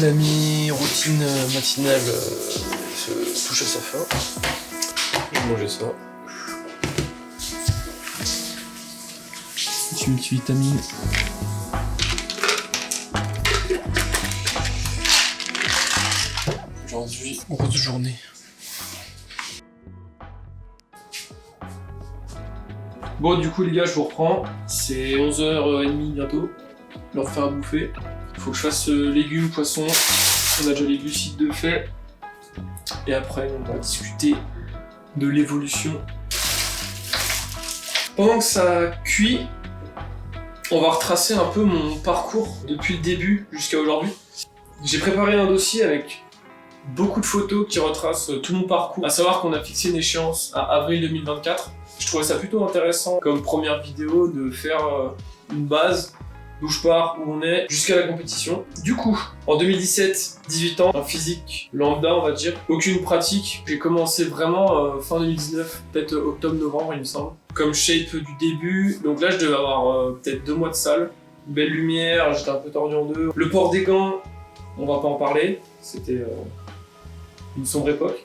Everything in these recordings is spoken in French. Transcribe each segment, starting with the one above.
la mi-routine matinale se touche à sa fin. Je vais manger ça. Petit multivitamine. Aujourd'hui, grosse journée. Bon, du coup, les gars, je vous reprends. C'est 11h30 bientôt. Leur faire à bouffer. Il faut que je fasse légumes, poissons. On a déjà les glucides de fait. Et après, on va discuter de l'évolution. Pendant que ça cuit, on va retracer un peu mon parcours depuis le début jusqu'à aujourd'hui. J'ai préparé un dossier avec beaucoup de photos qui retracent tout mon parcours. À savoir qu'on a fixé une échéance à avril 2024. Je trouvais ça plutôt intéressant comme première vidéo de faire une base d'où je pars, où on est, jusqu'à la compétition. Du coup, en 2017, 18 ans, en physique lambda, on va dire, aucune pratique. J'ai commencé vraiment fin 2019, peut-être octobre-novembre, il me semble. Comme shape du début, donc là je devais avoir peut-être 2 mois de salle. Belle lumière, j'étais un peu tordu en deux. Le port des gants, on va pas en parler, c'était une sombre époque.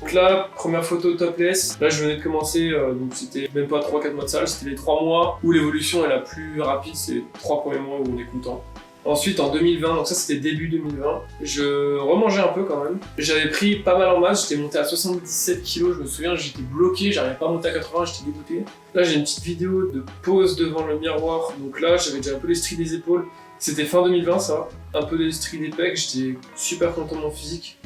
Donc là, première photo topless, là je venais de commencer, donc c'était même pas 3-4 mois de salle, c'était les 3 mois où l'évolution est la plus rapide, c'est les 3 premiers mois où on est content. Ensuite en 2020, donc ça c'était début 2020, je remangeais un peu quand même. J'avais pris pas mal en masse, j'étais monté à 77 kg, je me souviens, j'étais bloqué, j'arrivais pas à monter à 80, j'étais dégoûté. Là j'ai une petite vidéo de pose devant le miroir, donc là j'avais déjà un peu les stries des épaules. C'était fin 2020 ça, un peu les stries des pecs, j'étais super content de mon physique.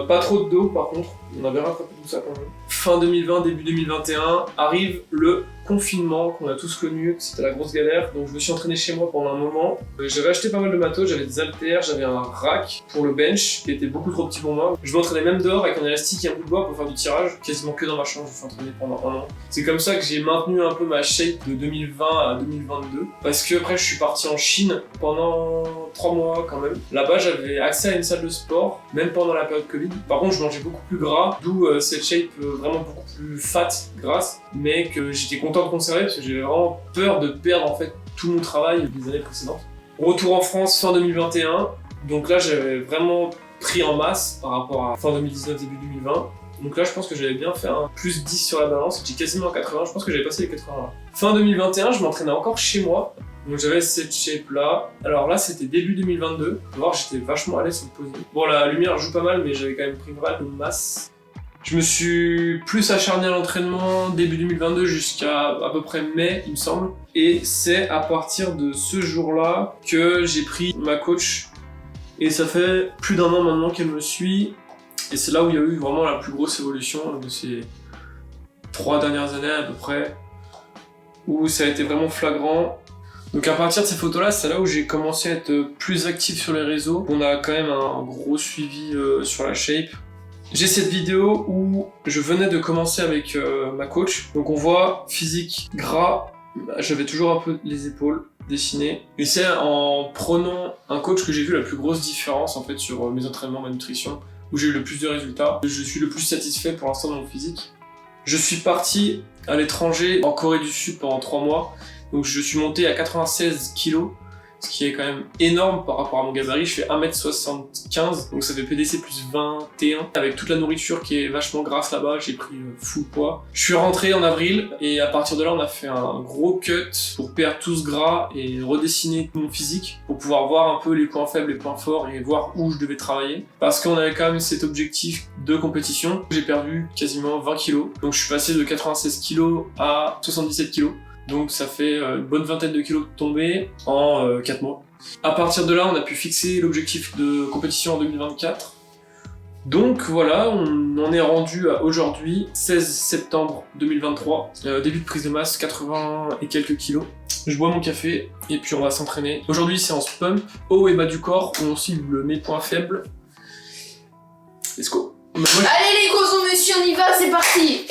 Pas trop de dos par contre, on avait rattrapé tout ça quand même. Fin 2020, début 2021, arrive le confinement qu'on a tous connu, c'était la grosse galère, donc je me suis entraîné chez moi pendant un moment. J'avais acheté pas mal de matos, j'avais des haltères, j'avais un rack pour le bench qui était beaucoup trop petit pour moi. Je m'entraînais même dehors avec un élastique et un bout de bois pour faire du tirage, quasiment que dans ma chambre, je me suis entraîné pendant un an. C'est comme ça que j'ai maintenu un peu ma shape de 2020 à 2022, parce que après je suis parti en Chine pendant 3 mois quand même. Là-bas j'avais accès à une salle de sport, même pendant la période Covid. Par contre je mangeais beaucoup plus gras, d'où cette shape vraiment beaucoup plus fat, grasse, mais que j'étais content de conserver parce que j'avais vraiment peur de perdre en fait tout mon travail des années précédentes. Retour en France fin 2021, donc là j'avais vraiment pris en masse par rapport à fin 2019, début 2020. Donc là je pense que j'avais bien fait un plus 10 sur la balance, j'étais quasiment à 80, je pense que j'avais passé les 80 là. Fin 2021, je m'entraînais encore chez moi, donc j'avais cette shape là. Alors là c'était début 2022, faut voir j'étais vachement à l'aise sur le posing. Bon la lumière joue pas mal mais j'avais quand même pris pas mal de masse. Je me suis plus acharné à l'entraînement début 2022 jusqu'à à peu près mai, il me semble. Et c'est à partir de ce jour-là que j'ai pris ma coach. Et ça fait plus d'1 an maintenant qu'elle me suit. Et c'est là où il y a eu vraiment la plus grosse évolution de ces 3 dernières années à peu près. Où ça a été vraiment flagrant. Donc à partir de ces photos-là, c'est là où j'ai commencé à être plus actif sur les réseaux. On a quand même un gros suivi sur la shape. J'ai cette vidéo où je venais de commencer avec ma coach. Donc on voit physique gras, j'avais toujours un peu les épaules dessinées. Et c'est en prenant un coach que j'ai vu la plus grosse différence en fait sur mes entraînements, ma nutrition, où j'ai eu le plus de résultats. Je suis le plus satisfait pour l'instant de mon physique. Je suis parti à l'étranger, en Corée du Sud pendant 3 mois. Donc je suis monté à 96 kg. Ce qui est quand même énorme par rapport à mon gabarit, je fais 1m75, donc ça fait PDC plus 21. Avec toute la nourriture qui est vachement grasse là-bas, j'ai pris full poids. Je suis rentré en avril, et à partir de là, on a fait un gros cut pour perdre tout ce gras et redessiner mon physique, pour pouvoir voir un peu les points faibles, les points forts, et voir où je devais travailler. Parce qu'on avait quand même cet objectif de compétition. J'ai perdu quasiment 20 kg, donc je suis passé de 96 kg à 77 kg. Donc ça fait une bonne vingtaine de kilos tombés en 4 mois. À partir de là, on a pu fixer l'objectif de compétition en 2024. Donc voilà, on en est rendu à aujourd'hui, 16 septembre 2023. Début de prise de masse, 80 et quelques kilos. Je bois mon café et puis on va s'entraîner. Aujourd'hui, séance pump, haut et bas du corps, où on cible mes points faibles. Let's go. Allez les gros messieurs, on y va, c'est parti.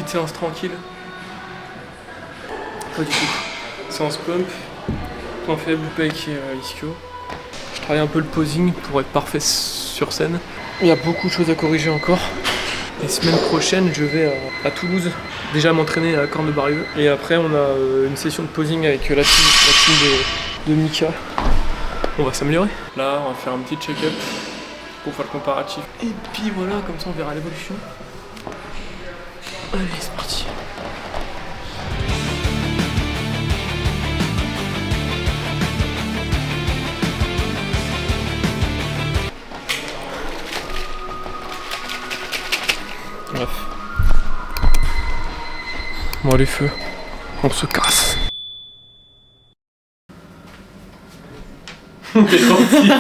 petite séance tranquille. Pas du tout. Séance pump, point faible avec ischio. Je travaille un peu le posing pour être parfait sur scène. Il y a beaucoup de choses à corriger encore. Et semaine prochaine, je vais à Toulouse, déjà m'entraîner à la Corne de Barieux. Et après, on a une session de posing avec la team de Mika. On va s'améliorer. Là, on va faire un petit check-up pour faire le comparatif. Et puis voilà, comme ça on verra l'évolution. Allez, c'est parti. Bref. Bon, les feux, on se casse. T'es gentil.